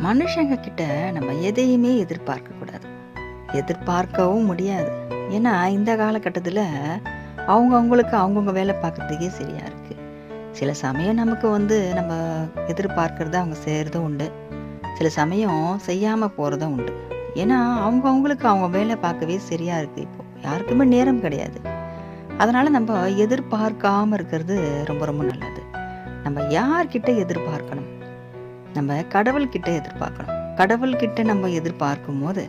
மனுஷங்க கிட்ட நம்ம எதையுமே எதிர்பார்க்கக்கூடாது, எதிர்பார்க்கவும் முடியாது. ஏன்னா இந்த காலகட்டத்தில் அவங்கவுங்களுக்கு அவங்கவுங்க வேலை பார்க்குறதுக்கே சரியாக இருக்குது. சில சமயம் நமக்கு நம்ம எதிர்பார்க்கறத அவங்க செய்கிறதும் உண்டு, சில சமயம் செய்யாமல் போகிறதும் உண்டு. ஏன்னா அவங்கவுங்களுக்கு அவங்க வேலை பார்க்கவே சரியாக இருக்குது. இப்போ யாருக்குமே நேரம் கிடையாது. அதனால் நம்ம எதிர்பார்க்காமல் இருக்கிறது ரொம்ப ரொம்ப நல்லது. நம்ம யார்கிட்ட எதிர்பார்க்கணும்? நம்ம கடவுள்கிட்ட எதிர்பார்க்கணும். கடவுள்கிட்ட நம்ம எதிர்பார்க்கும் போது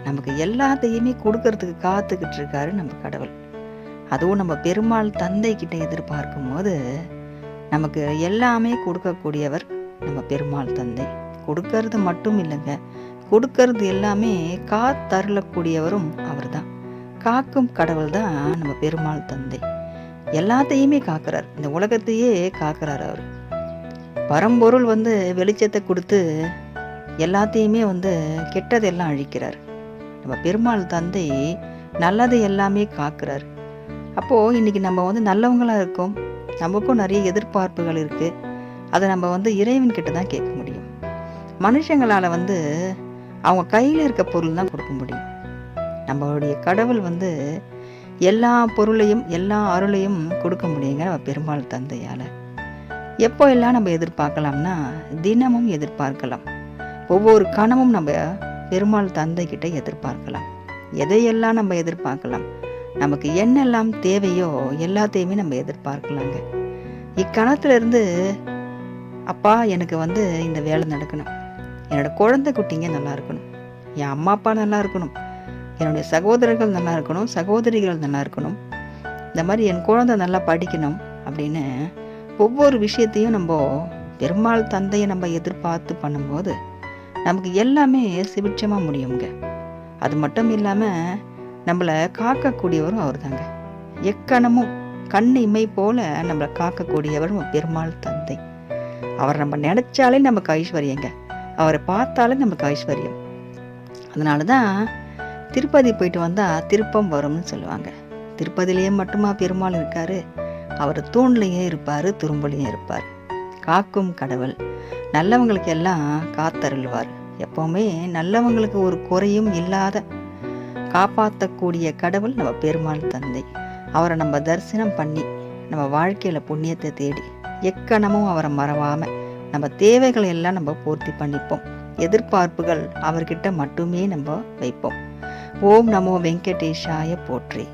நமக்கு எல்லாத்தையுமே கொடுக்கறதுக்கு காத்துக்கிட்டு இருக்காரு நம்ம கடவுள். அதுவும் நம்ம பெருமாள் தந்தை கிட்ட எதிர்பார்க்கும் போது நமக்கு எல்லாமே கொடுக்கக்கூடியவர் நம்ம பெருமாள் தந்தை. கொடுக்கறது மட்டும் இல்லைங்க, கொடுக்கறது எல்லாமே காத்தருளக்கூடியவரும் அவர் தான். காக்கும் கடவுள் தான் நம்ம பெருமாள் தந்தை. எல்லாத்தையுமே காக்கிறார், இந்த உலகத்தையே காக்கிறார் அவர். பரம்பொருள் வெளிச்சத்தை கொடுத்து எல்லாத்தையுமே கெட்டதெல்லாம் அழிக்கிறார். நம்ம பெருமாள் தந்தை நல்லதை எல்லாமே காக்கிறார். அப்போது இன்றைக்கி நம்ம நல்லவங்களாக இருக்கோம், நமக்கும் நிறைய எதிர்பார்ப்புகள் இருக்குது. அதை நம்ம இறைவன்கிட்ட தான் கேட்க முடியும். மனுஷங்களால் அவங்க கையில் இருக்க பொருள் தான் கொடுக்க முடியும். நம்மளுடைய கடவுள் எல்லா பொருளையும் எல்லா அருளையும் கொடுக்க முடியுங்க நம்ம பெருமாள் தந்தையால். எப்போ எல்லாம் நம்ம எதிர்பார்க்கலாம்னா தினமும் எதிர்பார்க்கலாம். ஒவ்வொரு கணமும் நம்ம பெருமாள் தந்தை கிட்ட எதிர்பார்க்கலாம். எதையெல்லாம் நம்ம எதிர்பார்க்கலாம்? நமக்கு என்னெல்லாம் தேவையோ எல்லாத்தையுமே நம்ம எதிர்பார்க்கலாங்க. இக்கணத்திலிருந்து அப்பா எனக்கு இந்த வேலை நடக்கணும், என்னோட குழந்தை குட்டிங்க நல்லா இருக்கணும், என் அம்மா அப்பா நல்லா இருக்கணும், என்னுடைய சகோதரர்கள் நல்லா இருக்கணும், சகோதரிகள் நல்லா இருக்கணும், இந்த மாதிரி என் குழந்தை நல்லா படிக்கணும் அப்படின்னு ஒவ்வொரு விஷயத்தையும் நம்ம பெருமாள் தந்தையை நம்ம எதிர்பார்த்து பண்ணும்போது நமக்கு எல்லாமே சுபிட்சமாக முடியுங்க. அது மட்டும் இல்லாமல் நம்மளை காக்கக்கூடியவரும் அவர் தாங்க. எக்கணமும் கண் இமை போல நம்மளை காக்கக்கூடியவர் நம்ம பெருமாள் தந்தை. அவர் நம்ம நினைச்சாலே நமக்கு ஐஸ்வர்யங்க, அவரை பார்த்தாலே நமக்கு ஐஸ்வர்யம். அதனால தான் திருப்பதி போயிட்டு வந்தால் திருப்பம் வரும்னு சொல்லுவாங்க. திருப்பதிலேயே மட்டுமா பெருமாள் இருக்காரு? அவர் தூண்லையும் இருப்பார், துரும்புலையும் இருப்பார். காக்கும் கடவுள் நல்லவங்களுக்கு எல்லாம் காத்தருள்வார். எப்போவுமே நல்லவங்களுக்கு ஒரு குறையும் இல்லாத காப்பாற்றக்கூடிய கடவுள் நம்ம பெருமாள் தந்தை. அவரை நம்ம தரிசனம் பண்ணி நம்ம வாழ்க்கையில் புண்ணியத்தை தேடி எக்கணமும் அவரை மறவாமல் நம்ம தேவைகளை எல்லாம் நம்ம பூர்த்தி பண்ணிப்போம். எதிர்பார்ப்புகள் அவர்கிட்ட மட்டுமே நம்ம வைப்போம். ஓம் நமோ வெங்கடேஷாய போற்றி.